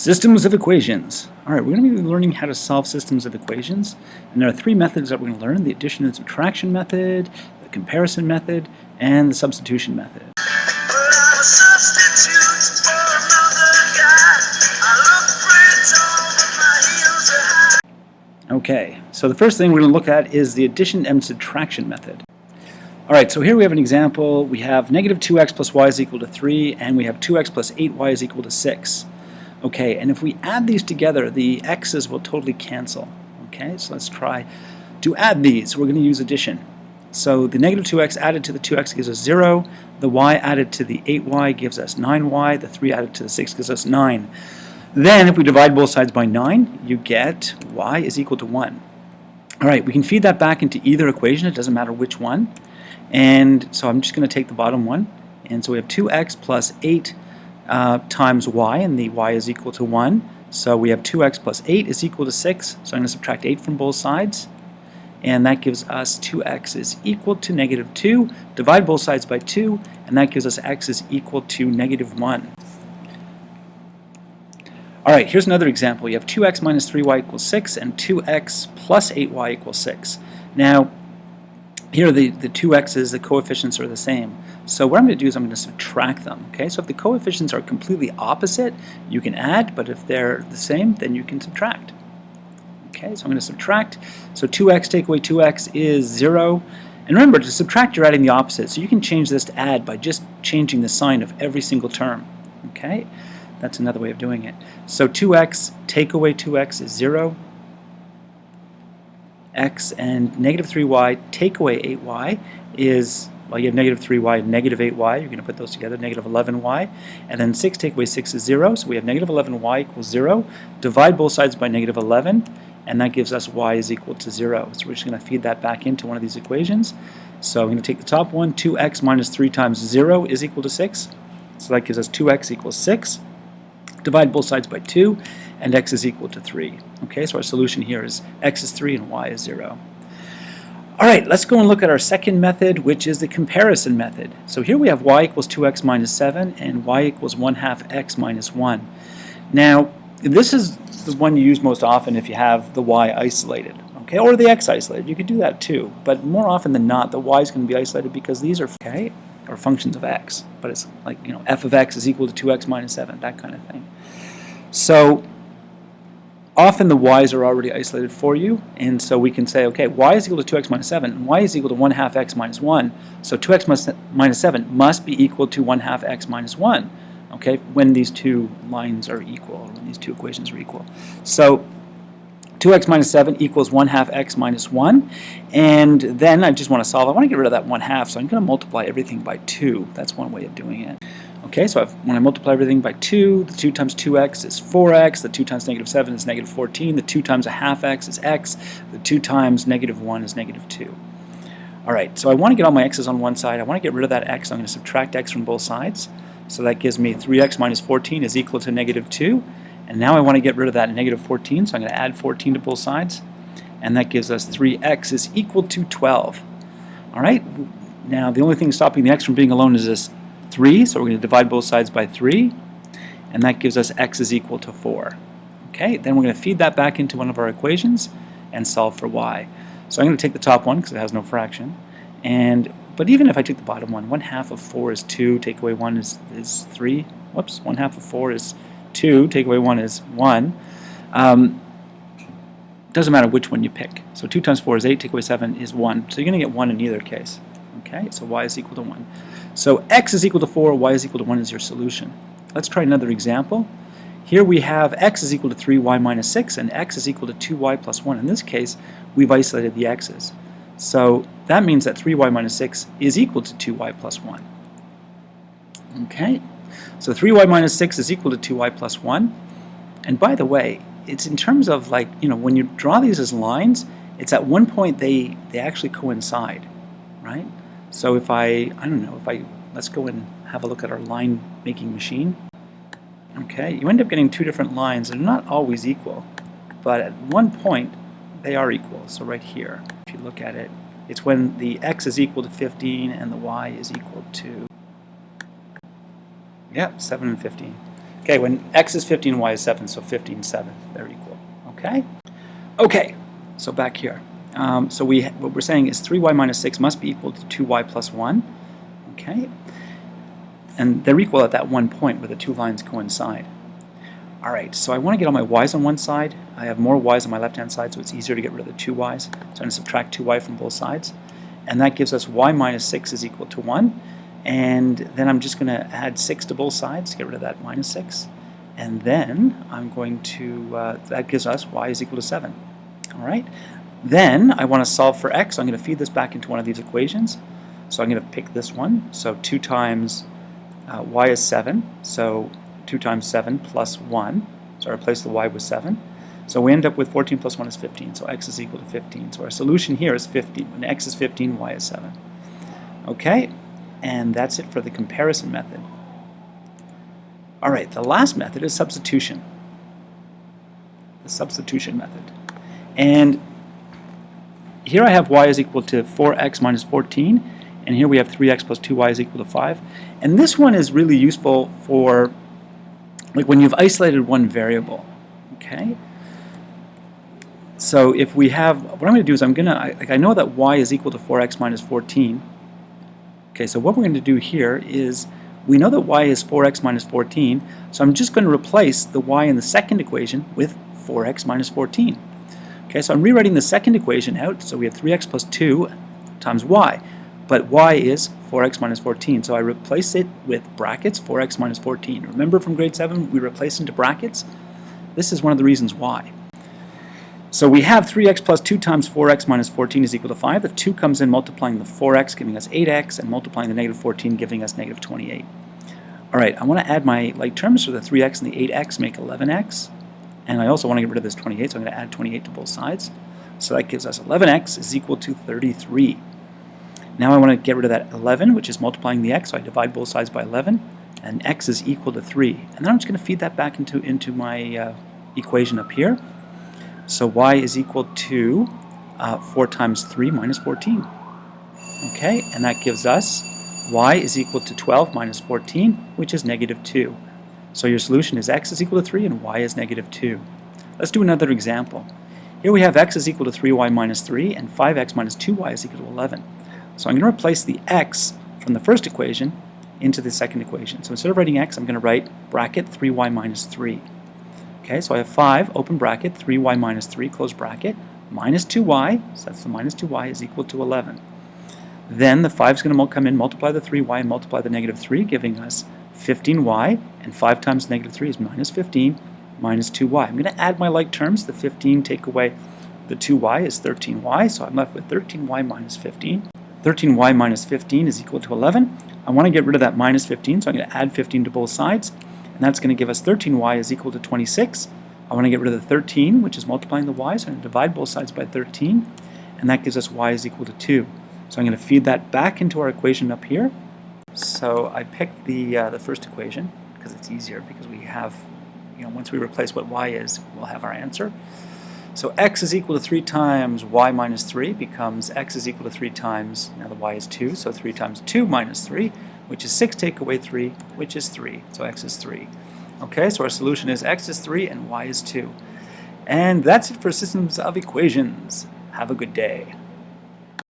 Systems of equations. All right, we're going to be learning how to solve systems of equations. And there are three methods that we're going to learn: the addition and subtraction method, the comparison method, and the substitution method. Okay, so the first thing we're going to look at is the addition and subtraction method. All right, so here we have an example. We have negative 2x plus y is equal to 3, and we have 2x plus 8y is equal to 6. Okay, and if we add these together, the x's will totally cancel. Okay, so let's try to add these. We're going to use addition. So the negative 2x added to the 2x gives us 0. The y added to the 8y gives us 9y. The 3 added to the 6 gives us 9. Then if we divide both sides by 9, you get y is equal to 1. All right, we can feed that back into either equation. It doesn't matter which one. And so I'm just going to take the bottom one. And so we have 2x plus 8 times y, and the y is equal to 1. So we have 2x plus 8 is equal to 6. So I'm going to subtract 8 from both sides. And that gives us 2x is equal to negative 2. Divide both sides by 2, and that gives us x is equal to negative 1. All right, here's another example. You have 2x minus 3y equals 6 and 2x plus 8y equals 6. Now, here the two x's, the coefficients are the same. So what I'm going to do is I'm going to subtract them. Okay, so if the coefficients are completely opposite, you can add, but if they're the same, then you can subtract. Okay, so I'm going to subtract. So 2x take away 2x is 0. And remember, to subtract, you're adding the opposite. So you can change this to add by just changing the sign of every single term. Okay, that's another way of doing it. So 2x take away 2x is 0. X and negative 3y take away 8y is, well, you have negative 3y and negative 8y. You're going to put those together, negative 11y. And then 6 take away 6 is 0. So we have negative 11y equals 0. Divide both sides by negative 11, and that gives us y is equal to 0. So we're just going to feed that back into one of these equations. So I'm going to take the top one. 2x minus 3 times 0 is equal to 6. So that gives us 2x equals 6. Divide both sides by 2, and x is equal to 3. Okay, so our solution here is x is 3 and y is 0. All right, let's go and look at our second method, which is the comparison method. So here we have y equals 2x minus 7 and y equals 1/2 x minus 1. Now, this is the one you use most often if you have the y isolated, okay, or the x isolated. You could do that too, but more often than not, the y is going to be isolated because these are, okay, or functions of x, but it's like, you know, f of x is equal to 2x minus 7, that kind of thing. So often the y's are already isolated for you, and so we can say, okay, y is equal to 2x minus 7, and y is equal to 1/2 x minus 1, so 2x minus 7 must be equal to 1/2 x minus 1, okay, when these two lines are equal, or when these two equations are equal. So 2x minus 7 equals 1/2 x minus 1, and then I just want to solve. I want to get rid of that 1/2, so I'm going to multiply everything by 2. That's one way of doing it. Okay, so when I multiply everything by 2, the 2 times 2x is 4x, the 2 times negative 7 is negative 14, the 2 times 1/2 x is x, the 2 times negative 1 is negative 2. All right, so I want to get all my x's on one side. I want to get rid of that x, so I'm going to subtract x from both sides. So that gives me 3x minus 14 is equal to negative 2. And now I want to get rid of that negative 14, so I'm going to add 14 to both sides. And that gives us 3x is equal to 12. All right, now the only thing stopping the x from being alone is this 3, so we're going to divide both sides by 3. And that gives us x is equal to 4. Okay, then we're going to feed that back into one of our equations and solve for y. So I'm going to take the top one because it has no fraction. But even if I take the bottom one, 1/2 of 4 is 2, take away 1 is 3. Whoops, 1/2 of 4 is 2, take away 1 is 1. Doesn't matter which one you pick. So 2 times 4 is 8, take away 7 is 1. So you're going to get 1 in either case. Okay, so y is equal to 1. So x is equal to 4, y is equal to 1 is your solution. Let's try another example. Here we have x is equal to 3y minus 6 and x is equal to 2y plus 1. In this case, we've isolated the x's. So that means that 3y minus 6 is equal to 2y plus 1. Okay, so 3y minus 6 is equal to 2y plus 1. And by the way, it's in terms of, like, you know, when you draw these as lines, it's at one point they actually coincide, right? So if let's go and have a look at our line making machine. Okay, you end up getting two different lines. They're not always equal, but at one point they are equal. So right here, if you look at it, it's when the x is equal to 15 and the y is equal to, 7 and 15. Okay, when x is 15, y is 7, so 15, 7, they're equal. Okay? Okay, so back here. So what we're saying is 3y minus 6 must be equal to 2y plus 1. Okay? And they're equal at that one point where the two lines coincide. Alright, so I want to get all my y's on one side. I have more y's on my left-hand side, so it's easier to get rid of the two y's. So I'm going to subtract 2y from both sides. And that gives us y minus 6 is equal to 1. And then I'm just going to add 6 to both sides to get rid of that minus 6. And then I'm going to, that gives us y is equal to 7. Alright, then I want to solve for x. So I'm going to feed this back into one of these equations. So I'm going to pick this one. So 2 times y is 7. So 2 times 7 plus 1. So I replace the y with 7. So we end up with 14 plus 1 is 15. So x is equal to 15. So our solution here is 15. When x is 15, y is 7. Okay, and that's it for the comparison method. Alright, the last method is substitution. The substitution method. And here I have y is equal to 4x minus 14. And here we have 3x plus 2y is equal to 5. And this one is really useful for like when you've isolated one variable. Okay? So if we have, what I'm going to do is I know that y is equal to 4x minus 14. Okay, so what we're going to do here is we know that y is 4x minus 14, so I'm just going to replace the y in the second equation with 4x minus 14. Okay, so I'm rewriting the second equation out, so we have 3x plus 2 times y, but y is 4x minus 14, so I replace it with brackets 4x minus 14. Remember from grade 7 we replace into brackets? This is one of the reasons why. So we have 3x plus 2 times 4x minus 14 is equal to 5. The 2 comes in multiplying the 4x, giving us 8x, and multiplying the negative 14, giving us negative 28. Alright, I want to add my like terms, so the 3x and the 8x make 11x. And I also want to get rid of this 28, so I'm going to add 28 to both sides. So that gives us 11x is equal to 33. Now I want to get rid of that 11, which is multiplying the x, so I divide both sides by 11, and x is equal to 3. And then I'm just going to feed that back into my equation up here. So y is equal to 4 times 3 minus 14. Okay, and that gives us y is equal to 12 minus 14, which is negative 2. So your solution is x is equal to 3 and y is negative 2. Let's do another example. Here we have x is equal to 3y minus 3 and 5x minus 2y is equal to 11. So I'm going to replace the x from the first equation into the second equation. So instead of writing x, I'm going to write bracket 3y minus 3. Okay, so I have 5, open bracket, 3y minus 3, close bracket, minus 2y, so that's the minus 2y is equal to 11. Then the 5 is going to come in, multiply the 3y, and multiply the negative 3, giving us 15y, and 5 times negative 3 is minus 15, minus 2y. I'm going to add my like terms. The 15 take away the 2y is 13y, so I'm left with 13y minus 15. 13y minus 15 is equal to 11. I want to get rid of that minus 15, so I'm going to add 15 to both sides. And that's going to give us 13y is equal to 26. I want to get rid of the 13, which is multiplying the y, so I'm going to divide both sides by 13. And that gives us y is equal to 2. So I'm going to feed that back into our equation up here. So I picked the first equation because it's easier, because we have, once we replace what y is, we'll have our answer. So x is equal to 3 times y minus 3 becomes x is equal to 3 times, now the y is 2, so 3 times 2 minus 3, which is 6 take away 3, which is 3. So x is 3. Okay, so our solution is x is 3 and y is 2. And that's it for systems of equations. Have a good day.